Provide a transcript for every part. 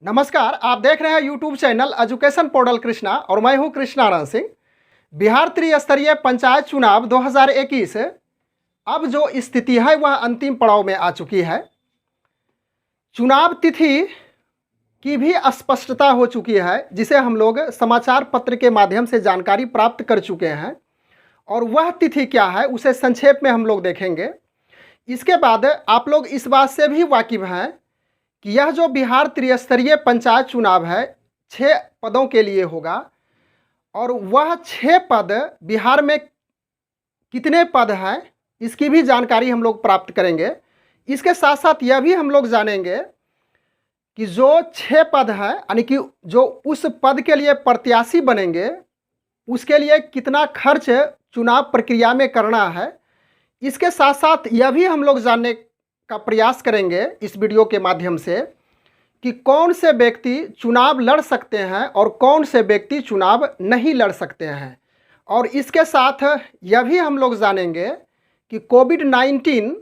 नमस्कार, आप देख रहे हैं YouTube channel education portal Krishna और मैं हूं कृष्णानंद सिंह। बिहार त्रिस्तरीय पंचायत चुनाव 2021 अब जो स्थिति है वह अंतिम पड़ाव में आ चुकी है। चुनाव तिथि की भी अस्पष्टता हो चुकी है, जिसे हम लोग समाचार पत्र के माध्यम से जानकारी प्राप्त कर चुके हैं और वह तिथि क्या है उसे संक्षेप में हम लोग देखेंगे। इसके बाद आप लोग इस बात से भी वाकिफ हैं कि यह जो बिहार त्रिस्तरीय पंचायत चुनाव है 6 पदों के लिए होगा और वह 6 पद बिहार में कितने पद हैं इसकी भी जानकारी हम लोग प्राप्त करेंगे। इसके साथ साथ यह भी हम लोग जानेंगे कि जो 6 पद हैं यानी कि जो उस पद के लिए प्रत्याशी बनेंगे उसके लिए कितना खर्च चुनाव प्रक्रिया में करना है। इसके साथ साथ यह भी हम लोग जानने का प्रयास करेंगे इस वीडियो के माध्यम से कि कौन से व्यक्ति चुनाव लड़ सकते हैं और कौन से व्यक्ति चुनाव नहीं लड़ सकते हैं। और इसके साथ यह भी हम लोग जानेंगे कि कोविड-19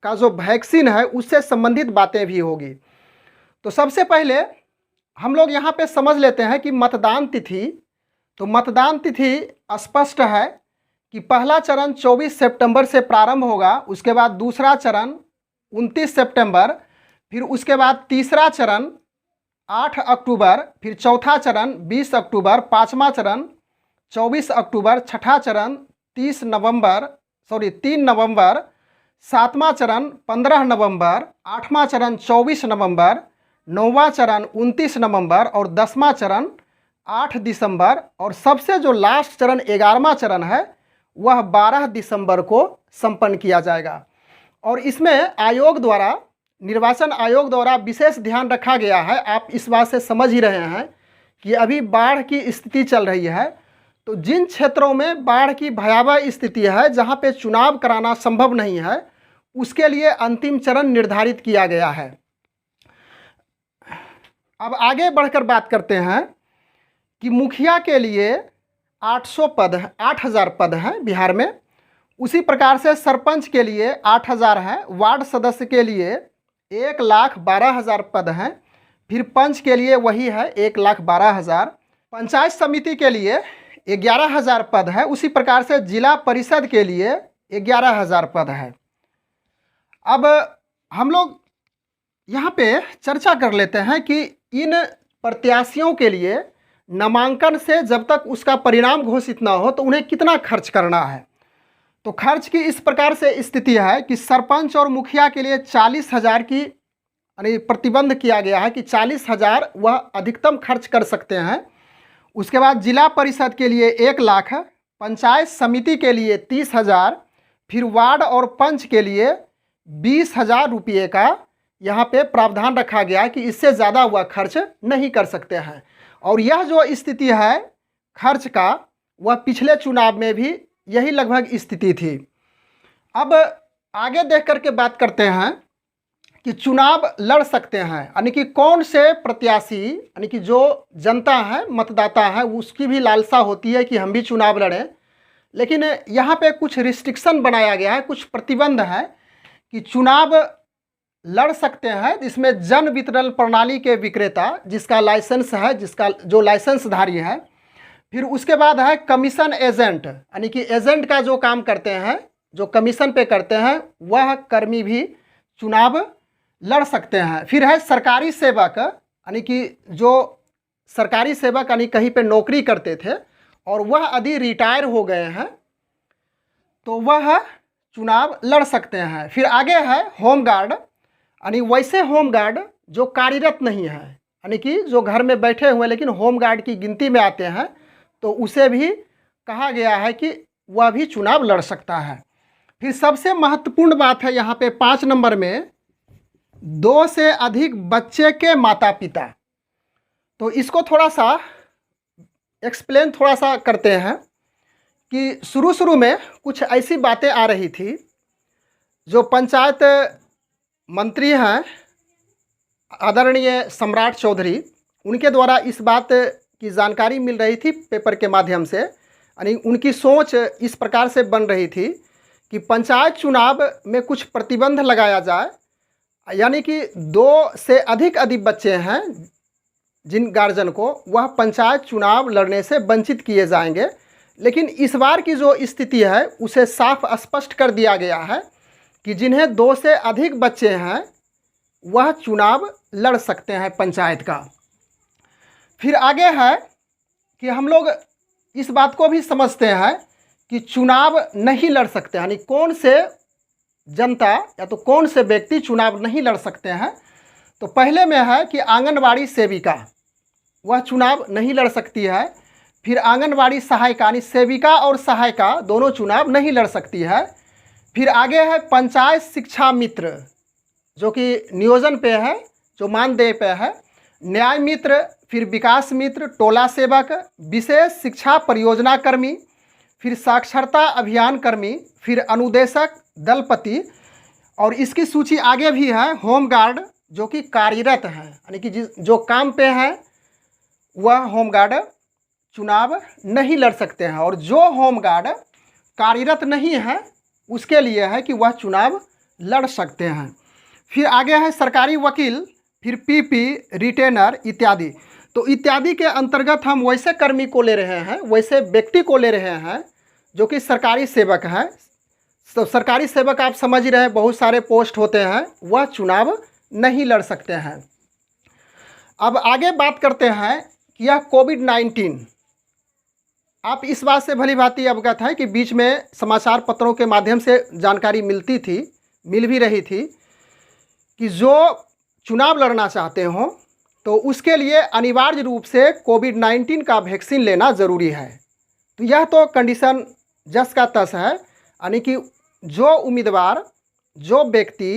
का जो वैक्सीन है उससे संबंधित बातें भी होगी। तो सबसे पहले हम लोग यहाँ पे समझ लेते हैं कि मतदान तिथि, तो मतदान तिथि स्पष्ट है कि पहला चरण 24 सितंबर से प्रारंभ होगा, उसके बाद दूसरा चरण 29 सितंबर, फिर उसके बाद तीसरा चरण 8 अक्टूबर, फिर चौथा चरण 20 अक्टूबर, पाँचवा चरण 24 अक्टूबर, छठा चरण 3 नवंबर, सातवां चरण 15 नवंबर, आठवां चरण 24 नवंबर, नौवां चरण 29 नवंबर और 10वां चरण 8 दिसंबर और सबसे जो लास्ट चरण 11वां चरण है वह 12 दिसंबर को संपन्न किया जाएगा। और इसमें आयोग द्वारा, निर्वाचन आयोग द्वारा विशेष ध्यान रखा गया है। आप इस बात से समझ ही रहे हैं कि अभी बाढ़ की स्थिति चल रही है, तो जिन क्षेत्रों में बाढ़ की भयावह स्थिति है, जहां पे चुनाव कराना संभव नहीं है, उसके लिए अंतिम चरण निर्धारित किया गया है। अब आगे बढ़कर बात करते हैं कि मुखिया के लिए 800 पद हैं, 8000 पद हैं बिहार में। उसी प्रकार से सरपंच के लिए 8000 हैं, वार्ड सदस्य के लिए 1,12,000 पद हैं, फिर पंच के लिए वही है 1,12,000, पंचायत समिति के लिए 11,000 पद है, उसी प्रकार से जिला परिषद के लिए 11,000 पद है। अब हम लोग यहाँ पे चर्चा कर लेते हैं कि इन प्रत्याशियों के लिए नामांकन से जब तक उसका परिणाम घोषित ना हो तो उन्हें कितना खर्च करना है। तो खर्च की इस प्रकार से स्थिति है कि सरपंच और मुखिया के लिए 40,000 की यानी प्रतिबंध किया गया है कि 40,000 वह अधिकतम खर्च कर सकते हैं। उसके बाद जिला परिषद के लिए 1 लाख, पंचायत समिति के लिए 30,000, फिर वार्ड और पंच के लिए 20,000 रुपये का यहाँ पे प्रावधान रखा गया है कि इससे ज़्यादा वह खर्च नहीं कर सकते हैं। और यह जो स्थिति है खर्च का, वह पिछले चुनाव में भी यही लगभग स्थिति थी। अब आगे देख करके बात करते हैं कि चुनाव लड़ सकते हैं यानी कि कौन से प्रत्याशी, यानी कि जो जनता है, मतदाता है, उसकी भी लालसा होती है कि हम भी चुनाव लड़ें, लेकिन यहाँ पे कुछ रिस्ट्रिक्शन बनाया गया है, कुछ प्रतिबंध है कि चुनाव लड़ सकते हैं। इसमें जन वितरण प्रणाली के विक्रेता जिसका लाइसेंस है, जिसका जो लाइसेंसधारी है, फिर उसके बाद है कमीशन एजेंट, यानी कि एजेंट का जो काम करते हैं, जो कमीशन पे करते हैं, वह कर्मी भी चुनाव लड़ सकते हैं। फिर है सरकारी सेवक, यानी कि जो सरकारी सेवक यानी कहीं पे नौकरी करते थे और वह यदि रिटायर हो गए हैं तो वह चुनाव लड़ सकते हैं। फिर आगे है होमगार्ड, यानी वैसे होमगार्ड जो कार्यरत नहीं है, यानी कि जो घर में बैठे हुए लेकिन होमगार्ड की गिनती में आते हैं, तो उसे भी कहा गया है कि वह भी चुनाव लड़ सकता है। फिर सबसे महत्वपूर्ण बात है यहाँ पे 5 नंबर में 2 से अधिक बच्चे के माता पिता। तो इसको थोड़ा सा एक्सप्लेन थोड़ा सा करते हैं कि शुरू में कुछ ऐसी बातें आ रही थी, जो पंचायत मंत्री हैं आदरणीय सम्राट चौधरी, उनके द्वारा इस बात की जानकारी मिल रही थी पेपर के माध्यम से, यानी उनकी सोच इस प्रकार से बन रही थी कि पंचायत चुनाव में कुछ प्रतिबंध लगाया जाए, यानी कि 2 से अधिक बच्चे हैं जिन गार्जियन को, वह पंचायत चुनाव लड़ने से वंचित किए जाएंगे। लेकिन इस बार की जो स्थिति है उसे साफ स्पष्ट कर दिया गया है कि जिन्हें 2 से अधिक बच्चे हैं वह चुनाव लड़ सकते हैं पंचायत का। फिर आगे है कि हम लोग इस बात को भी समझते हैं कि चुनाव नहीं लड़ सकते, यानी कौन से जनता या तो कौन से व्यक्ति चुनाव नहीं लड़ सकते हैं। तो पहले में है कि आंगनवाड़ी सेविका, वह चुनाव नहीं लड़ सकती है। फिर आंगनवाड़ी सहायिका, यानी सेविका और सहायिका दोनों चुनाव नहीं लड़ सकती है। फिर आगे है पंचायत शिक्षा मित्र, जो कि नियोजन पे है, जो मानदेय पे है। न्याय मित्र, फिर विकास मित्र, टोला सेवक, विशेष शिक्षा परियोजना कर्मी, फिर साक्षरता अभियान कर्मी, फिर अनुदेशक, दलपति, और इसकी सूची आगे भी है। होमगार्ड जो कि कार्यरत हैं, यानी कि जो काम पे हैं वह होमगार्ड चुनाव नहीं लड़ सकते हैं, और जो होमगार्ड कार्यरत नहीं है उसके लिए है कि वह चुनाव लड़ सकते हैं। फिर आगे है सरकारी वकील, फिर पीपी, रिटेनर इत्यादि। तो इत्यादि के अंतर्गत हम वैसे कर्मी को ले रहे हैं, वैसे व्यक्ति को ले रहे हैं जो कि सरकारी सेवक हैं। तो सरकारी सेवक आप समझ ही रहे हैं, बहुत सारे पोस्ट होते हैं, वह चुनाव नहीं लड़ सकते हैं। अब आगे बात करते हैं कि यह कोविड-19, आप इस बात से भली भांति अवगत है कि बीच में समाचार पत्रों के माध्यम से जानकारी मिल भी रही थी कि जो चुनाव लड़ना चाहते हों तो उसके लिए अनिवार्य रूप से कोविड-19 का वैक्सीन लेना ज़रूरी है। तो यह तो कंडीशन जस का तस है, यानी कि जो उम्मीदवार, जो व्यक्ति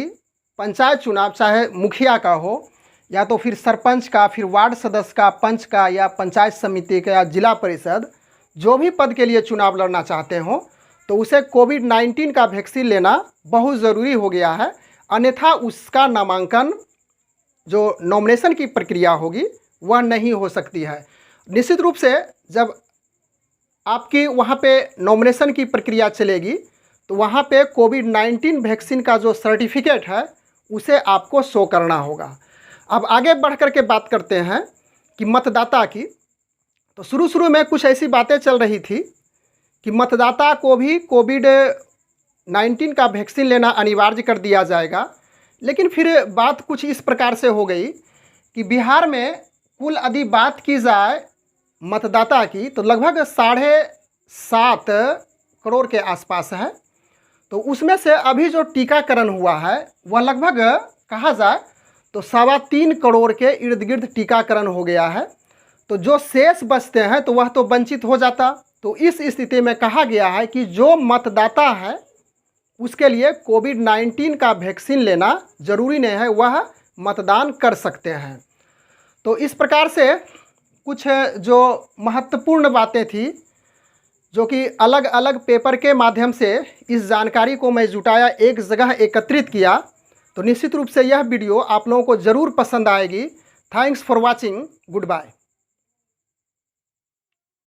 पंचायत चुनाव, चाहे मुखिया का हो या तो फिर सरपंच का, फिर वार्ड सदस्य का, पंच का, या पंचायत समिति का, या जिला परिषद, जो भी पद के लिए चुनाव लड़ना चाहते हों तो उसे कोविड-19 का वैक्सीन लेना बहुत ज़रूरी हो गया है। अन्यथा उसका नामांकन, जो नॉमिनेशन की प्रक्रिया होगी, वह नहीं हो सकती है। निश्चित रूप से जब आपकी वहाँ पे नॉमिनेशन की प्रक्रिया चलेगी तो वहाँ पे कोविड-19 वैक्सीन का जो सर्टिफिकेट है उसे आपको शो करना होगा। अब आगे बढ़ कर के बात करते हैं कि मतदाता की। तो शुरू में कुछ ऐसी बातें चल रही थी कि मतदाता को भी कोविड-19 का वैक्सीन लेना अनिवार्य कर दिया जाएगा। लेकिन फिर बात कुछ इस प्रकार से हो गई कि बिहार में कुल यदि बात की जाए मतदाता की तो लगभग 7.5 करोड़ के आसपास है। तो उसमें से अभी जो टीकाकरण हुआ है वह लगभग कहा जाए तो 3.25 करोड़ के इर्द गिर्द टीकाकरण हो गया है। तो जो शेष बचते हैं तो वह तो वंचित हो जाता। तो इस स्थिति में कहा गया है कि जो मतदाता है उसके लिए कोविड-19 का वैक्सीन लेना ज़रूरी नहीं है, वह मतदान कर सकते हैं। तो इस प्रकार से कुछ जो महत्वपूर्ण बातें थी, जो कि अलग अलग पेपर के माध्यम से इस जानकारी को मैं जुटाया, एक जगह एकत्रित किया। तो निश्चित रूप से यह वीडियो आप लोगों को ज़रूर पसंद आएगी। Thanks for watching, good bye.